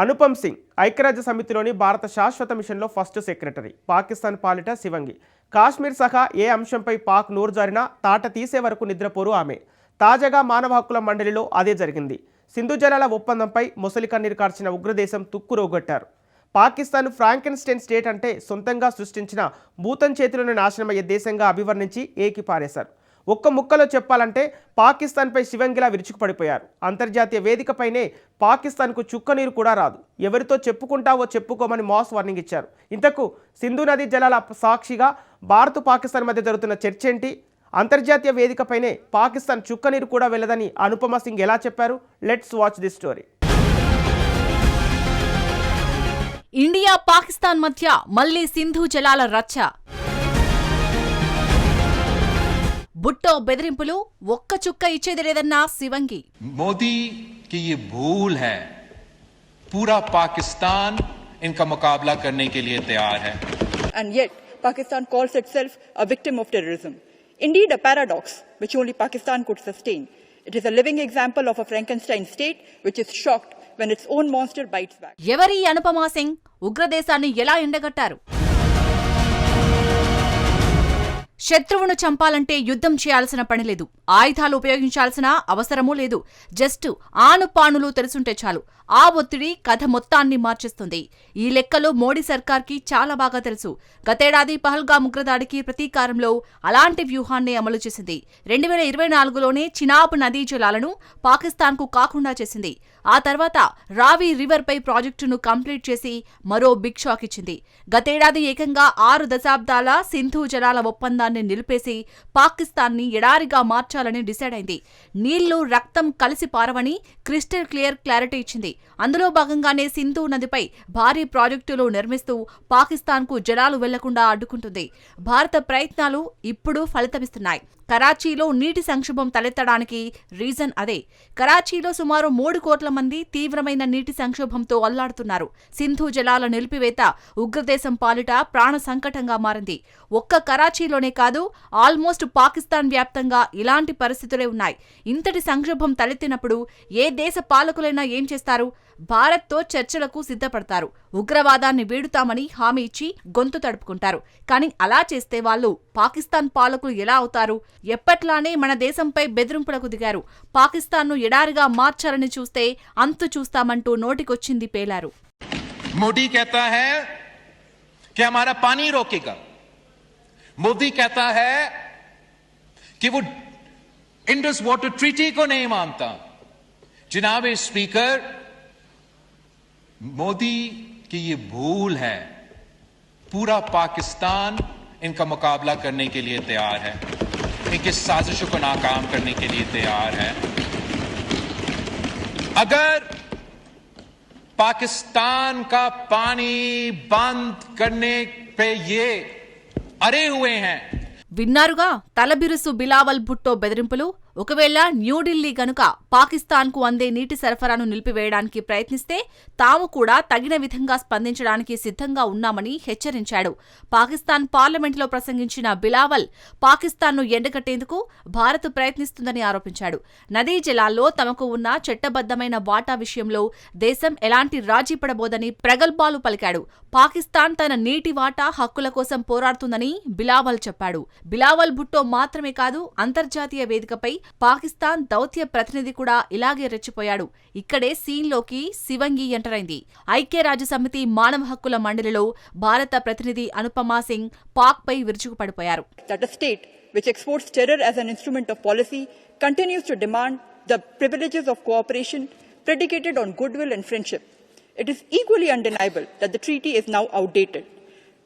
అనుపమ్ సింగ్ ఐక్యరాజ్య సమితిలోని భారత శాశ్వత మిషన్లో ఫస్ట్ సెక్రటరీ. పాకిస్తాన్ పాలిట శివంగి. కాశ్మీర్ సహా ఏ అంశంపై పాక్ నోరు జారినా తాట తీసే వరకు నిద్రపోరు ఆమె. తాజాగా మానవ హక్కుల మండలిలో అదే జరిగింది. సింధు జలాల ఒప్పందంపై మొసలి కన్నీరు కార్చిన ఉగ్రదేశం తుక్కురోగొట్టారు. పాకిస్తాన్ ఫ్రాంకెన్స్టైన్ స్టేట్ అంటే సొంతంగా సృష్టించిన భూతం చేతిలోని నాశనమయ్యే దేశంగా అభివర్ణించి ఏకిపారేశారు. ఒక్క ముక్కలో చెప్పాలంటే పాకిస్తాన్పై శివంగిలా విరుచుకుపడిపోయారు. అంతర్జాతీయ వేదికపైనే పాకిస్తాన్కు చుక్కనీరు కూడా రాదు. ఎవరితో చెప్పుకుంటావో చెప్పుకోమని మాస్ వార్నింగ్ ఇచ్చారు. ఇంతకు సింధు నదీ జలాల సాక్షిగా భారత్ పాకిస్తాన్ మధ్య జరుగుతున్న చర్చ ఏంటి? అంతర్జాతీయ వేదికపైనే పాకిస్తాన్ చుక్కనీరు కూడా వెళ్ళదని అనుపమ సింగ్ ఎలా చెప్పారు? Let's watch this story. India Pakistan మధ్య మళ్లీ సింధు జలాల రచ్చ. బుట్టో బెదిరింపులు, ఒక్క చుక్క ఇచ్చేది లేదన్న శివంగి. మోదీ की ये भूल है, पूरा पाकिस्तान इनका मुकाबला करने के लिए तैयार है. And yet Pakistan calls itself a victim of terrorism. Indeed a paradox which only Pakistan could sustain. It is a living example of a Frankenstein state which is shocked when its own monster bites back. ఎవరి అనుపమ సింగ్ ఉగ్రదేశాన్ని ఎలా ఎండగట్టారు? శత్రువును చంపాలంటే యుద్ధం చేయాల్సిన పని లేదు, ఆయుధాలు ఉపయోగించాల్సిన అవసరమూ లేదు. జస్ట్ ఆనుపానులు తెలుసుంటే చాలు. ఆ ఒత్తిడి కథ మొత్తాన్ని మార్చేస్తుంది. ఈ లెక్కలో మోడీ సర్కార్కి చాలా బాగా తెలుసు. గతేడాది పహల్గామ్ ఉగ్రదాడికి ప్రతీకారంలో అలాంటి వ్యూహాన్ని అమలు చేసింది. 2024లోనే చినాబ్ నదీ జలాలను పాకిస్తాన్కు కాకుండా చేసింది. ఆ తర్వాత రావి రివర్పై ప్రాజెక్టును కంప్లీట్ చేసి మరో బిగ్ షాక్ ఇచ్చింది. గతేడాది ఏకంగా 6 దశాబ్దాల సింధు జలాల ఒప్పందాన్ని నిలిపేసి పాకిస్తాన్ని ఎడారిగా మార్చాలని డిసైడ్ అయింది. నీళ్లు రక్తం కలిసి పారవని క్రిస్టల్ క్లియర్ క్లారిటీ ఇచ్చింది. అందులో భాగంగానే సింధు నదిపై భారీ ప్రాజెక్టులు నిర్మిస్తూ పాకిస్తాన్కు జలాలు వెళ్లకుండా అడ్డుకుంటుంది. భారత ప్రయత్నాలు ఇప్పుడు ఫలితమిస్తున్నాయి. కరాచీలో నీటి సంక్షోభం తలెత్తడానికి రీజన్ అదే. కరాచీలో సుమారు 3 కోట్ల మంది తీవ్రమైన నీటి సంక్షోభంతో అల్లాడుతున్నారు. సింధు జలాల నిలిపివేత ఉగ్రదేశం పాలిట ప్రాణ సంకటంగా మారింది. ఒక్క కరాచీలోనే కాదు, ఆల్మోస్ట్ పాకిస్తాన్ వ్యాప్తంగా ఇలాంటి పరిస్థితులే ఉన్నాయి. ఇంతటి సంక్షోభం తలెత్తినప్పుడు ఏ దేశ పాలకులైనా ఏం చేస్తారు? భారత్తో చర్చలకు సిద్ధపడతారు. ఉగ్రవాదాన్ని వీడుతామని హామీ ఇచ్చి గొంతు తడుపుకుంటారు. కానీ అలా చేస్తే వాళ్ళు పాకిస్తాన్ పాలకులు ఎలా అవుతారు? ఎప్పట్లానే మన దేశంపై బెదిరింపులకు దిగారు. పాకిస్తాన్ను ఎడారిగా మార్చాలని చూస్తే అంతు చూస్తామంటూ నోటికొచ్చింది పేలారు. मोदी कहता है कि हमारा पानी रोकेगा. मोदी कहता है कि वो इंडस वाटर ट्रीटी को नहीं मानता. जनाब स्पीकर, मोदी की ये भूल है, पूरा पाकिस्तान इनका मुकाबला करने के लिए तैयार है, इनकी साजिशों को नाकाम करने के लिए तैयार है. अगर पाकिस्तान का पानी बंद करने पे ये अड़े हुए हैं. విన్నారుగా తలబిరుసు బిలావల్ భుట్టో బెదిరింపులు. ఒకవేళ న్యూఢిల్లీ గనుక పాకిస్తాన్కు అందే నీటి సరఫరాను నిలిపివేయడానికి ప్రయత్నిస్తే తాము కూడా తగిన విధంగా స్పందించడానికి సిద్ధంగా ఉన్నామని హెచ్చరించాడు. పాకిస్తాన్ పార్లమెంటులో ప్రసంగించిన బిలావల్ పాకిస్తాన్ను ఎండగట్టేందుకు భారత్ ప్రయత్నిస్తుందని ఆరోపించాడు. నదీ జలాల్లో తమకు ఉన్న చట్టబద్దమైన వాటా విషయంలో దేశం ఎలాంటి రాజీ పడబోదని ప్రగల్భాలు పలికాడు. పాకిస్తాన్ తన నీటి వాటా హక్కుల కోసం పోరాడుతుందని బిలావల్ చెప్పాడు. బిలావల్ భుట్టో మాత్రమే కాదు, అంతర్జాతీయ వేదికపై పాకిస్తాన్ దౌత్య ప్రతినిధి కూడా ఇలాగే రెచ్చిపోయాడు. ఇక్కడే సీన్లోకి శివంగి ఎంటరైంది. ఐక్యరాజ్య సమితి మానవ హక్కుల మండలిలో భారత ప్రతినిధి అనుపమ సింగ్ పాక్ పై విరుచుకుపడిపోయారు. That a state which exports terror as an instrument of policy continues to demand the privileges of cooperation predicated on goodwill and friendship. It is equally undeniable that the treaty is now outdated.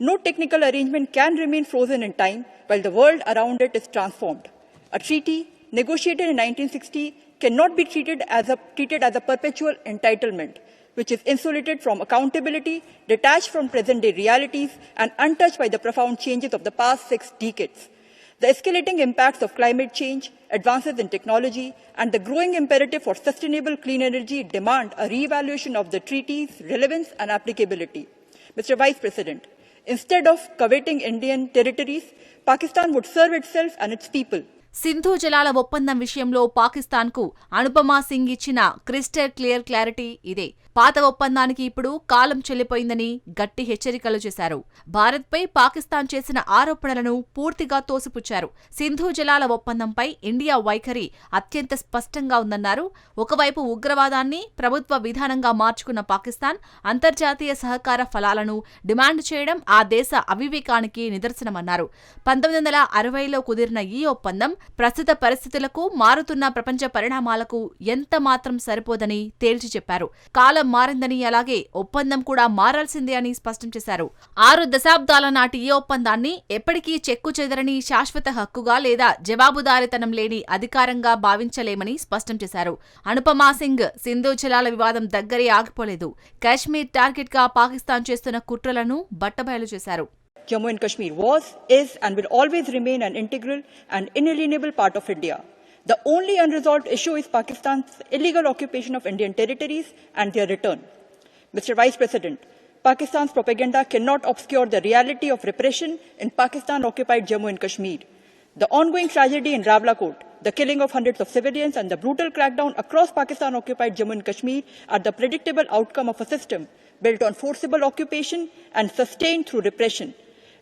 No technical arrangement can remain frozen in time while the world around it is transformed. A treaty negotiated in 1960 cannot be treated as a perpetual entitlement, which is insulated from accountability, detached from present-day realities, and untouched by the profound changes of the past 6 decades. The escalating impacts of climate change, advances in technology, and the growing imperative for sustainable clean energy demand a re-evaluation of the treaty's relevance and applicability. Mr. Vice President, instead of coveting Indian territories, Pakistan would serve itself and its people. Sindhu జలాల ఒప్పందం విషయంలో పాకిస్తాన్కు అనుపమా సింగ్ ఇచ్చిన crystal clarity ఇదే. పాత ఒప్పందానికి ఇప్పుడు కాలం చెల్లిపోయిందని గట్టి హెచ్చరికలు చేశారు. భారత్పై పాకిస్తాన్ చేసిన ఆరోపణలను పూర్తిగా తోసిపుచ్చారు. సింధు జలాల ఒప్పందంపై ఇండియా వైఖరి అత్యంత స్పష్టంగా ఉందన్నారు. ఒకవైపు ఉగ్రవాదాన్ని ప్రభుత్వ విధానంగా మార్చుకున్న పాకిస్తాన్ అంతర్జాతీయ సహకార ఫలాలను డిమాండ్ చేయడం ఆ దేశ అవివేకానికి నిదర్శనమన్నారు. 1960లో కుదిరిన ఈ ఒప్పందం ప్రస్తుత పరిస్థితులకు, మారుతున్న ప్రపంచ పరిణామాలకు ఎంత మాత్రం సరిపోదని తేల్చి చెప్పారు. కాలం మారిందని, అలాగే ఒప్పందం కూడా మారాల్సిందే అని స్పష్టం చేశారు. 6 దశాబ్దాల నాటి ఈ ఒప్పందాన్ని ఎప్పటికీ చెక్కు చెదరని శాశ్వత హక్కుగా లేదా జవాబుదారీతనం లేని అధికారంగా భావించలేమని స్పష్టం చేశారు. అనుపమా సింగ్ సింధు జలాల వివాదం దగ్గరే ఆగిపోలేదు. కాశ్మీర్ టార్గెట్ గా పాకిస్తాన్ చేస్తున్న కుట్రలను బట్టబయలు చేశారు. Jammu and Kashmir was, is and will always remain an integral and inalienable part of India. The only unresolved issue is Pakistan's illegal occupation of Indian territories and their return. Mr. Vice President, Pakistan's propaganda cannot obscure the reality of repression in Pakistan-occupied Jammu and Kashmir. The ongoing tragedy in Rawalakot, the killing of hundreds of civilians and the brutal crackdown across Pakistan-occupied Jammu and Kashmir are the predictable outcome of a system built on forcible occupation and sustained through repression.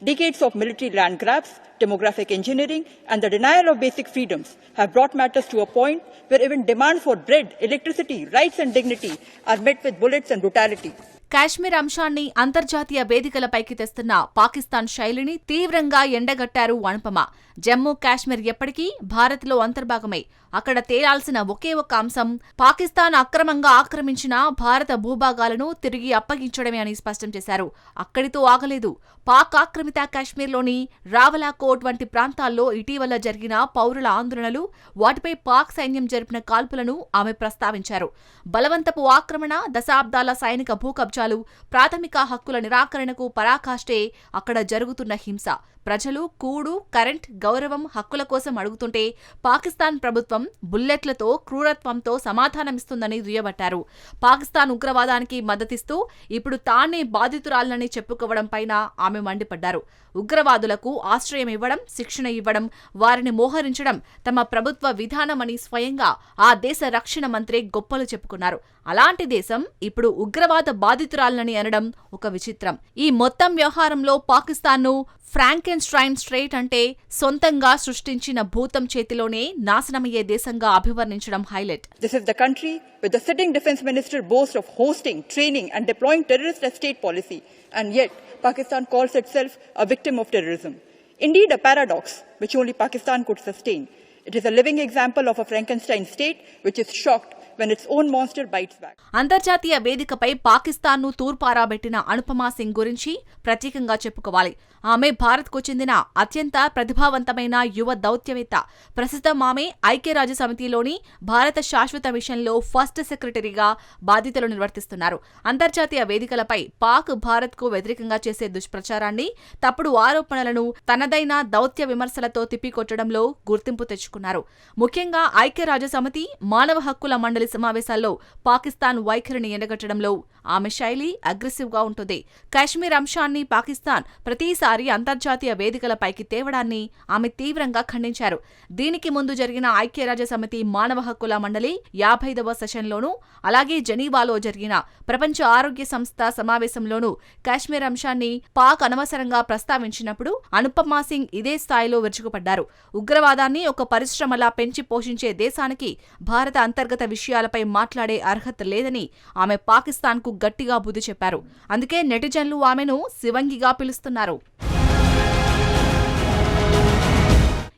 Decades of military land grabs, demographic engineering, and the denial of basic freedoms have brought matters to a point where even demand for bread, electricity, rights and dignity are met with bullets and brutality. Kashmir అంశాన్ని అంతర్జాతీయ వేదికలపైకి తెస్తున్న పాకిస్తాన్ శైలిని తీవ్రంగా ఎండగట్టారు అనుపమ. జమ్మూ కాశ్మీర్ ఎప్పటికీ భారత్లో అంతర్భాగమే. అక్కడ తేలాల్సిన ఒకే ఒక్క అంశం పాకిస్తాన్ అక్రమంగా ఆక్రమించిన భారత భూభాగాలను తిరిగి అప్పగించడమే అని స్పష్టం చేశారు. అక్కడితో ఆగలేదు. పాక్ ఆక్రమిత కాశ్మీర్లోని రావలాకోట్ వంటి ప్రాంతాల్లో ఇటీవల జరిగిన పౌరుల ఆందోళనలు, వాటిపై పాక్ సైన్యం జరిపిన కాల్పులను ఆమె ప్రస్తావించారు. బలవంతపు ఆక్రమణ, దశాబ్దాల సైనిక భూకబ్జాలు, ప్రాథమిక హక్కుల నిరాకరణకు పరాకాష్టే అక్కడ జరుగుతున్న హింస. ప్రజలు కూడు, కరెంట్, గౌరవం, హక్కుల కోసం అడుగుతుంటే పాకిస్తాన్ ప్రభుత్వం బుల్లెట్లతో, క్రూరత్వంతో సమాధానమిస్తుందని దుయ్యబట్టారు. పాకిస్తాన్ ఉగ్రవాదానికి మద్దతిస్తూ ఇప్పుడు తానే బాధితురాలనని చెప్పుకోవడంపైన ఆమె మండిపడ్డారు. ఉగ్రవాదులకు ఆశ్రయం ఇవ్వడం, శిక్షణ ఇవ్వడం, వారిని మోహరించడం తమ ప్రభుత్వ విధానమని స్వయంగా ఆ దేశ రక్షణ మంత్రి గొప్పలు చెప్పుకున్నారు. అలాంటి దేశం ఇప్పుడు ఉగ్రవాద బాధితురాలనని అనడం ఒక విచిత్రం. ఈ మొత్తం వ్యవహారంలో పాకిస్తాన్ను ఫ్రాంకెన్స్టైన్ స్ట్రెయిట్ అంటే సొంతంగా సృష్టించిన భూతం చేతిలోనే నాశనమయ్యే దేశంగా అభివర్ణించడం highlight. This is the country where the sitting defense minister boasts of hosting, training and deploying terrorist as state policy, and yet Pakistan calls itself a victim of terrorism. Indeed, a paradox which only Pakistan could sustain. It is a living example of a Frankenstein state which is shocked when its own monster bites back. అంతర్జాతీయ వేదికపై పాకిస్తాన్ను తూర్పారాబెట్టిన అనుపమా సింగ్ గురించి ప్రత్యేకంగా చెప్పుకోవాలి. ఆమె భారత్కు చెందిన అత్యంత ప్రతిభావంతమైన యువ దౌత్యవేత్త. ప్రస్తుతం ఆమె ఐక్యరాజ్య సమితిలోని భారత శాశ్వత మిషన్లో ఫస్ట్ సెక్రటరీగా బాధ్యతలు నిర్వర్తిస్తున్నారు. అంతర్జాతీయ వేదికలపై పాక్ భారత్కు వ్యతిరేకంగా చేసే దుష్ప్రచారాన్ని, తప్పుడు ఆరోపణలను తనదైన దౌత్య విమర్శలతో తిప్పికొట్టడంలో గుర్తింపు తెచ్చుకున్నారు. ముఖ్యంగా ఐక్యరాజ్య సమితి మానవ హక్కుల మండలి సమావేశాల్లో పాకిస్తాన్ వైఖరిని ఎండగట్టడంలో ఆమె శైలి అగ్రెసివ్గా ఉంటుంది. కాశ్మీర్ అంశాన్ని పాకిస్తాన్ ప్రతిసారి అంతర్జాతీయ వేదికలపైకి తేవడాన్ని ఆమె తీవ్రంగా ఖండించారు. దీనికి ముందు జరిగిన ఐక్యరాజ్య సమితి మానవ హక్కుల మండలి 55వ సెషన్లోనూ, అలాగే జెనీవాలో జరిగిన ప్రపంచ ఆరోగ్య సంస్థ సమావేశంలోనూ కాశ్మీర్ అంశాన్ని పాక్ అనవసరంగా ప్రస్తావించినప్పుడు అనుపమా సింగ్ ఇదే స్థాయిలో విరుచుకుపడ్డారు. ఉగ్రవాదాన్ని ఒక పరిశ్రమలా పెంచి పోషించే దేశానికి భారత అంతర్గత విషయాలపై మాట్లాడే అర్హత లేదని ఆమె పాకిస్తాన్కు గట్టిగా బుద్ధి చెప్పారు. అందుకే నెటిజన్లు ఆమెను శివంగిగా పిలుస్తున్నారు.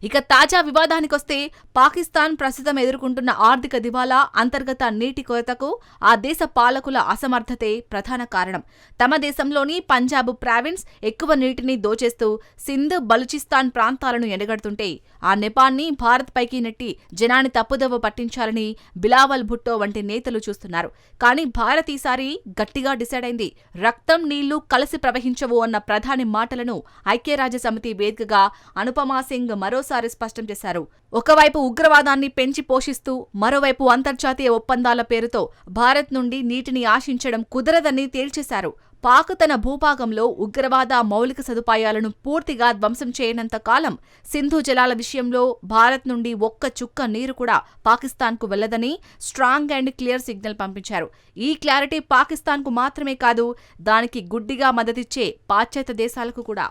ఇక తాజా వివాదానికొస్తే పాకిస్తాన్ ప్రస్తుతం ఎదుర్కొంటున్న ఆర్థిక దివాలా, అంతర్గత నీటి కొరతకు ఆ దేశ పాలకుల అసమర్థతే ప్రధాన కారణం. తమ దేశంలోని పంజాబ్ ప్రావిన్స్ ఎక్కువ నీటిని దోచేస్తూ సింధ్, బలూచిస్తాన్ ప్రాంతాలను ఎండగడుతుంటే ఆ నెపాన్ని భారత్ పైకి నెట్టి జనాన్ని తప్పుదోవ పట్టించాలని బిలావల్ భుట్టో వంటి నేతలు చూస్తున్నారు. కానీ భారత్ ఈసారి గట్టిగా డిసైడ్ అయింది. రక్తం, నీళ్లు కలిసి ప్రవహించవు అన్న ప్రధాని మాటలను ఐక్యరాజ్య సమితి వేదికగా అనుపమా సింగ్ మరోసారి మరోసారి స్పష్టం చేశారు. ఒకవైపు ఉగ్రవాదాన్ని పెంచి పోషిస్తూ మరోవైపు అంతర్జాతీయ ఒప్పందాల పేరుతో భారత్ నుండి నీటిని ఆశించడం కుదరదని తేల్చేశారు. పాక్ తన భూభాగంలో ఉగ్రవాద మౌలిక సదుపాయాలను పూర్తిగా ధ్వంసం చేయనంత కాలం సింధు జలాల విషయంలో భారత్ నుండి ఒక్క చుక్క నీరు కూడా పాకిస్తాన్కు వెళ్లదని స్ట్రాంగ్ అండ్ క్లియర్ సిగ్నల్ పంపించారు. ఈ క్లారిటీ పాకిస్తాన్కు మాత్రమే కాదు, దానికి గుడ్డిగా మద్దతిచ్చే పాశ్చాత్య దేశాలకు కూడా.